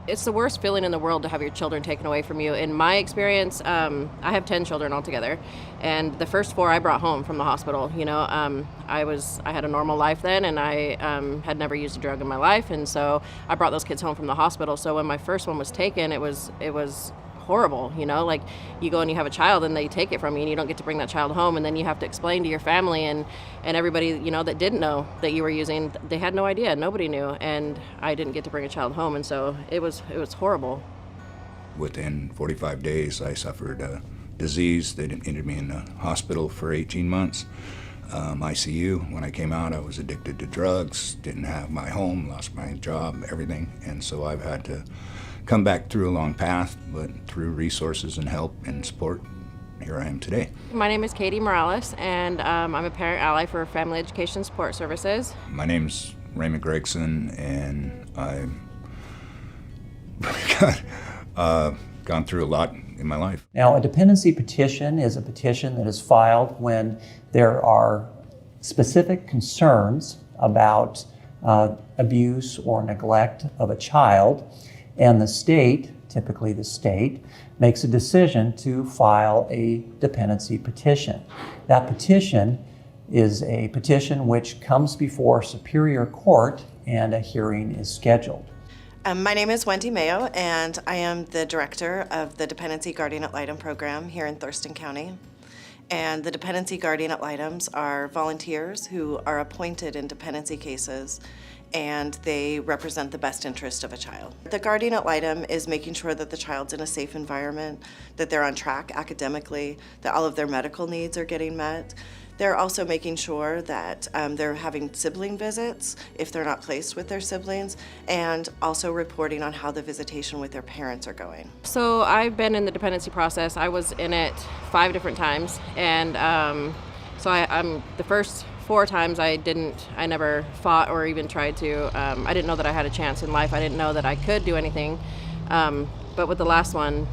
It's the worst feeling in the world to have your children taken away from you. In my experience, I have 10 children altogether, and the first 4 I brought home from the hospital. I had a normal life then, and I had never used a drug in my life, and so I brought those kids home from the hospital. So when my first one was taken, it was horrible. Like you go and you have a child and they take it from you and you don't get to bring that child home, and then you have to explain to your family and everybody that didn't know that you were using. They had no idea. Nobody knew, and I didn't get to bring a child home, and so it was horrible. Within 45 days I suffered a disease that entered me in the hospital for 18 months. ICU. When I came out, I was addicted to drugs, didn't have my home, lost my job, everything, and so I've had to come back through a long path, but through resources and help and support, here I am today. My name is Katie Morales, and I'm a parent ally for Family Education Support Services. My name's Raymond Gregson, and I've gone through a lot in my life. Now, a dependency petition is a petition that is filed when there are specific concerns about abuse or neglect of a child, and the state, typically the state, makes a decision to file a dependency petition. That petition is a petition which comes before Superior Court and a hearing is scheduled. My name is Wendy Mayo, and I am the director of the Dependency Guardian Ad Litem program here in Thurston County. And the Dependency Guardian Ad Litems are volunteers who are appointed in dependency cases, and they represent the best interest of a child. The Guardian Ad Litem is making sure that the child's in a safe environment, that they're on track academically, that all of their medical needs are getting met. They're also making sure that they're having sibling visits if they're not placed with their siblings, and also reporting on how the visitation with their parents are going. So I've been in the dependency process. I was in it 5 different times, and so I'm the first 4 times I never fought or even tried to. I didn't know that I had a chance in life. I didn't know that I could do anything. But with the last one,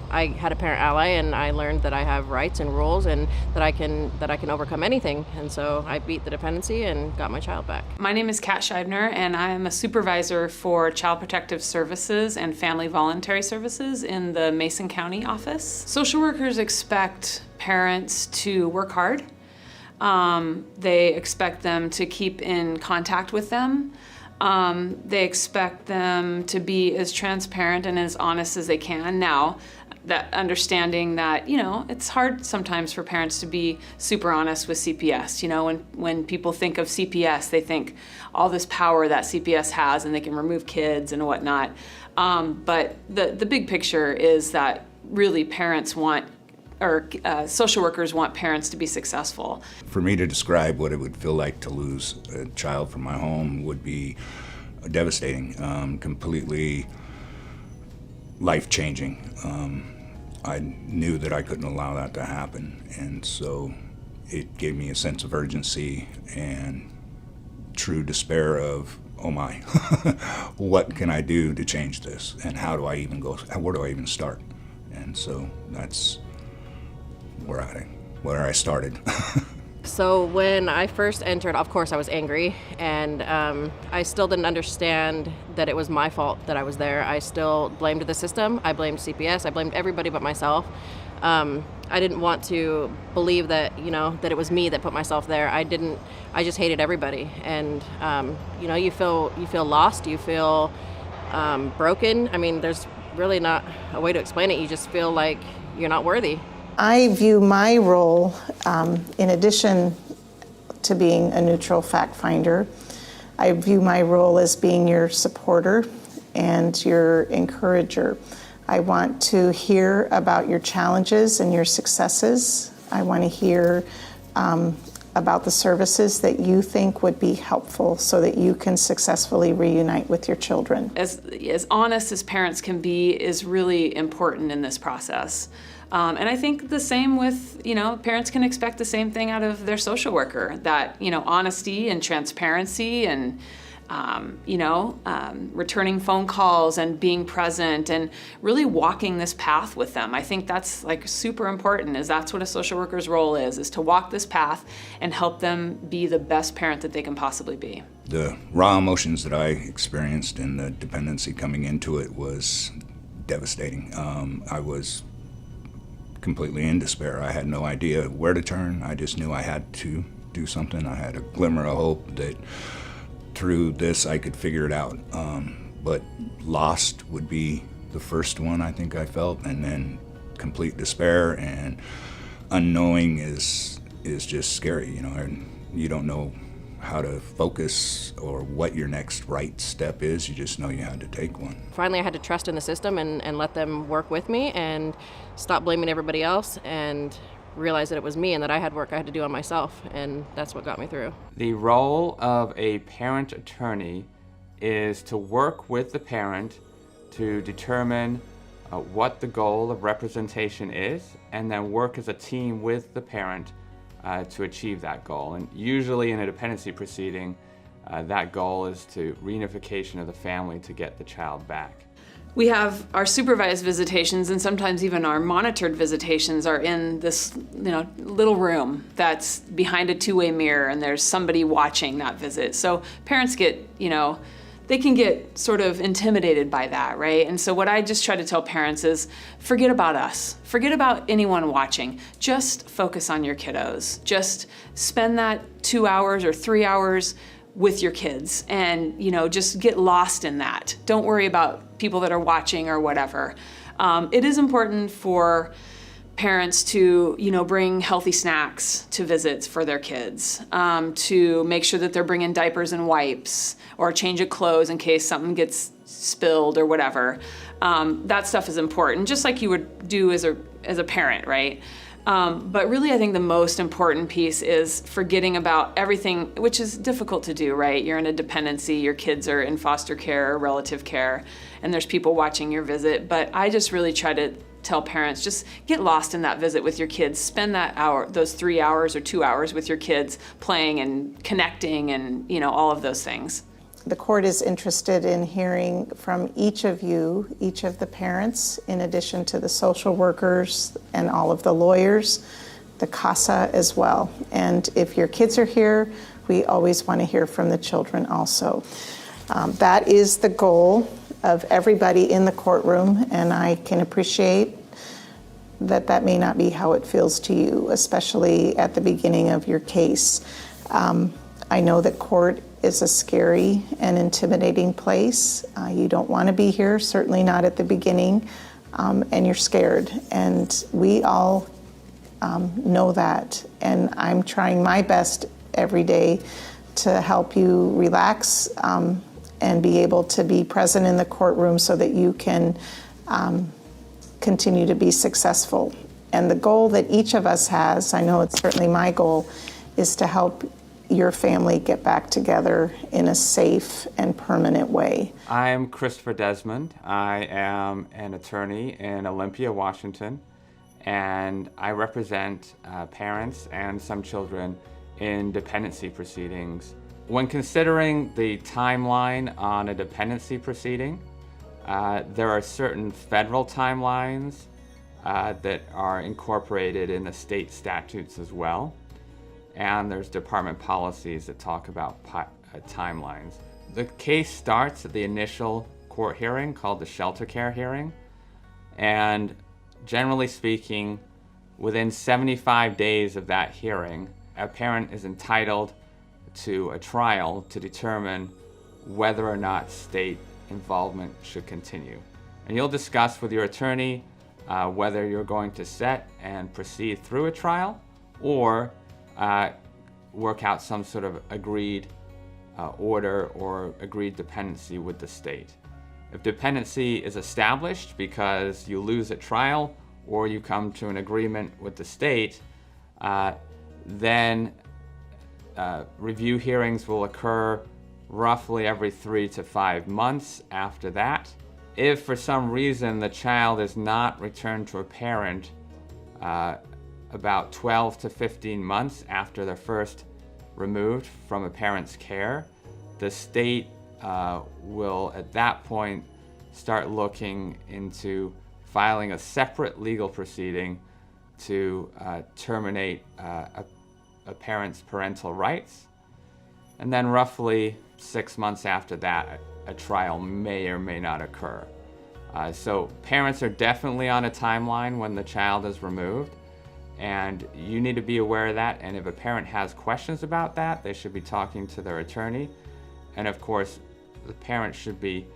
I had a parent ally, and I learned that I have rights and rules, and that I can overcome anything. And so I beat the dependency and got my child back. My name is Kat Scheibner, and I am a supervisor for Child Protective Services and Family Voluntary Services in the Mason County office. Social workers expect parents to work hard. They expect them to keep in contact with them. They expect them to be as transparent and as honest as they can. Now, that understanding that, it's hard sometimes for parents to be super honest with CPS. When people think of CPS, they think all this power that CPS has and they can remove kids and whatnot. But the big picture is that really parents want, or social workers want parents to be successful. For me to describe what it would feel like to lose a child from my home would be devastating, completely life-changing. I knew that I couldn't allow that to happen, and so it gave me a sense of urgency and true despair of, oh my, what can I do to change this, and where do I even start? And so that's where I started. So when I first entered, of course I was angry, and I still didn't understand that it was my fault that I was there. I still blamed the system. I blamed CPS. I blamed everybody but myself. I didn't want to believe that, that it was me that put myself there. I just hated everybody, and you feel lost. You feel broken. I mean, there's really not a way to explain it. You just feel like you're not worthy. I view my role, in addition to being a neutral fact finder, I view my role as being your supporter and your encourager. I want to hear about your challenges and your successes. I want to hear about the services that you think would be helpful so that you can successfully reunite with your children. As honest as parents can be is really important in this process. And I think the same with, parents can expect the same thing out of their social worker, that, honesty and transparency and returning phone calls and being present and really walking this path with them. I think that's like super important, is that's what a social worker's role is to walk this path and help them be the best parent that they can possibly be. The raw emotions that I experienced in the dependency coming into it was devastating. I was completely in despair. I had no idea where to turn. I just knew I had to do something. I had a glimmer of hope that through this I could figure it out. But lost would be the first one I think I felt, and then complete despair and unknowing is just scary, and you don't know how to focus or what your next right step is. You just know you had to take one. Finally, I had to trust in the system and let them work with me and stop blaming everybody else and realize that it was me and that I had work I had to do on myself, and that's what got me through. The role of a parent attorney is to work with the parent to determine what the goal of representation is, and then work as a team with the parent to achieve that goal. And usually in a dependency proceeding, that goal is to reunification of the family to get the child back. We have our supervised visitations, and sometimes even our monitored visitations are in this little room that's behind a two-way mirror, and there's somebody watching that visit. So parents get, they can get sort of intimidated by that, right? And so what I just try to tell parents is, forget about us. Forget about anyone watching. Just focus on your kiddos. Just spend that 2 hours or 3 hours with your kids and, just get lost in that. Don't worry about people that are watching or whatever. It is important for parents to, bring healthy snacks to visits for their kids, to make sure that they're bringing diapers and wipes or a change of clothes in case something gets spilled or whatever. That stuff is important, just like you would do as a parent, right? But really, I think the most important piece is forgetting about everything, which is difficult to do, right? You're in a dependency, your kids are in foster care or relative care, and there's people watching your visit. But I just really try to tell parents, just get lost in that visit with your kids. Spend that hour, those 3 hours or 2 hours with your kids playing and connecting and, all of those things. The court is interested in hearing from each of you, each of the parents, in addition to the social workers and all of the lawyers, the CASA as well. And if your kids are here, we always want to hear from the children also. That is the goal of everybody in the courtroom, and I can appreciate that may not be how it feels to you, especially at the beginning of your case. I know that court is a scary and intimidating place. You don't want to be here, certainly not at the beginning, and you're scared. And we all know that. And I'm trying my best every day to help you relax and be able to be present in the courtroom so that you can continue to be successful. And the goal that each of us has, I know it's certainly my goal, is to help your family get back together in a safe and permanent way. I'm Christopher Desmond. I am an attorney in Olympia, Washington, and I represent parents and some children in dependency proceedings. When considering the timeline on a dependency proceeding, there are certain federal timelines that are incorporated in the state statutes as well. And there's department policies that talk about timelines. The case starts at the initial court hearing called the shelter care hearing. And generally speaking, within 75 days of that hearing, a parent is entitled to a trial to determine whether or not state involvement should continue. And you'll discuss with your attorney whether you're going to set and proceed through a trial or work out some sort of agreed order or agreed dependency with the state. If dependency is established because you lose at trial or you come to an agreement with the state, then review hearings will occur roughly every 3 to 5 months after that. If for some reason the child is not returned to a parent about 12 to 15 months after they're first removed from a parent's care, the state will at that point start looking into filing a separate legal proceeding to terminate a parent's parental rights. And then roughly 6 months after that, a trial may or may not occur. So parents are definitely on a timeline when the child is removed, and you need to be aware of that. And if a parent has questions about that, they should be talking to their attorney. And of course, the parent should be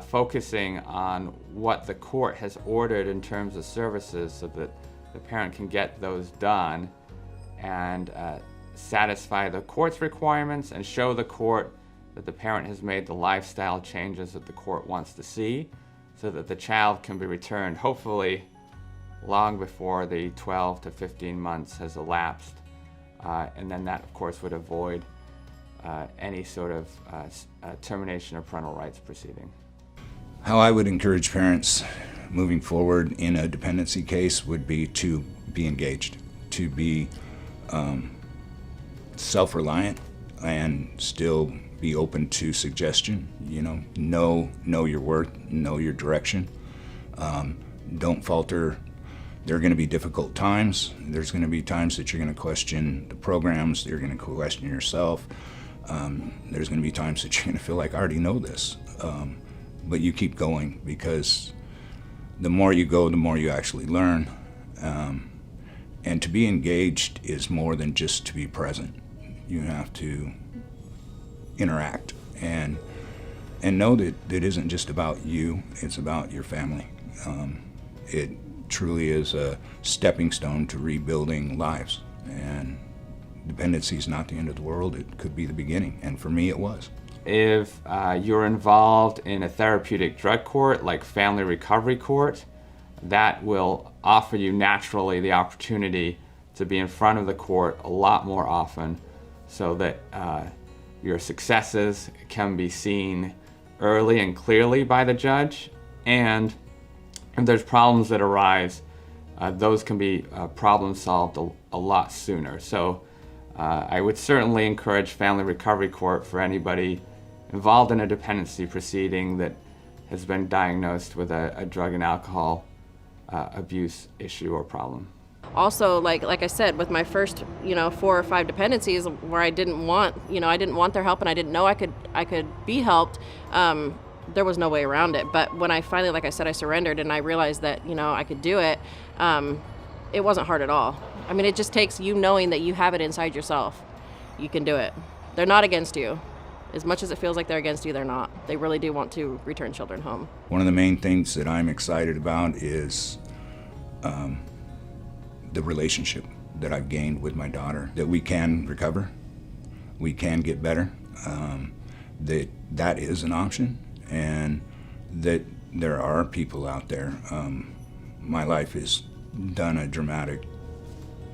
focusing on what the court has ordered in terms of services so that the parent can get those done and satisfy the court's requirements and show the court that the parent has made the lifestyle changes that the court wants to see, so that the child can be returned hopefully long before the 12 to 15 months has elapsed. And then that, of course, would avoid any sort of termination of parental rights proceeding. How I would encourage parents moving forward in a dependency case would be to be engaged, to be self-reliant and still be open to suggestion. Know your worth, know your direction. Don't falter. There are going to be difficult times. There's going to be times that you're going to question the programs. You're going to question yourself. There's going to be times that you're going to feel like I already know this. But you keep going, because the more you go, the more you actually learn. And to be engaged is more than just to be present. You have to interact and know that it isn't just about you, it's about your family. It truly is a stepping stone to rebuilding lives. And dependency is not the end of the world, it could be the beginning, and for me it was. If you're involved in a therapeutic drug court like Family Recovery Court, that will offer you naturally the opportunity to be in front of the court a lot more often, so that your successes can be seen early and clearly by the judge. And if there's problems that arise, those can be problem solved a lot sooner. So I would certainly encourage Family Recovery Court for anybody involved in a dependency proceeding that has been diagnosed with a drug and alcohol abuse issue or problem. Also, like I said, with my first 4 or 5 dependencies where I didn't want their help, and I didn't know I could be helped, there was no way around it. But when I finally, like I said, I surrendered and I realized that I could do it, it wasn't hard at all. I mean, it just takes you knowing that you have it inside yourself. You can do it. They're not against you. As much as it feels like they're against you, they're not. They really do want to return children home. One of the main things that I'm excited about is the relationship that I've gained with my daughter, that we can recover, we can get better, that is an option, and that there are people out there. My life has done a dramatic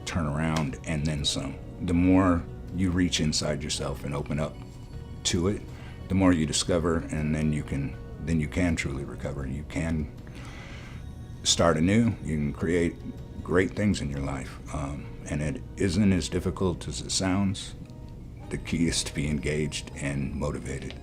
turnaround and then some. The more you reach inside yourself and open up to it, the more you discover, and then you can truly recover. You can start anew. You can create great things in your life, and it isn't as difficult as it sounds. The key is to be engaged and motivated.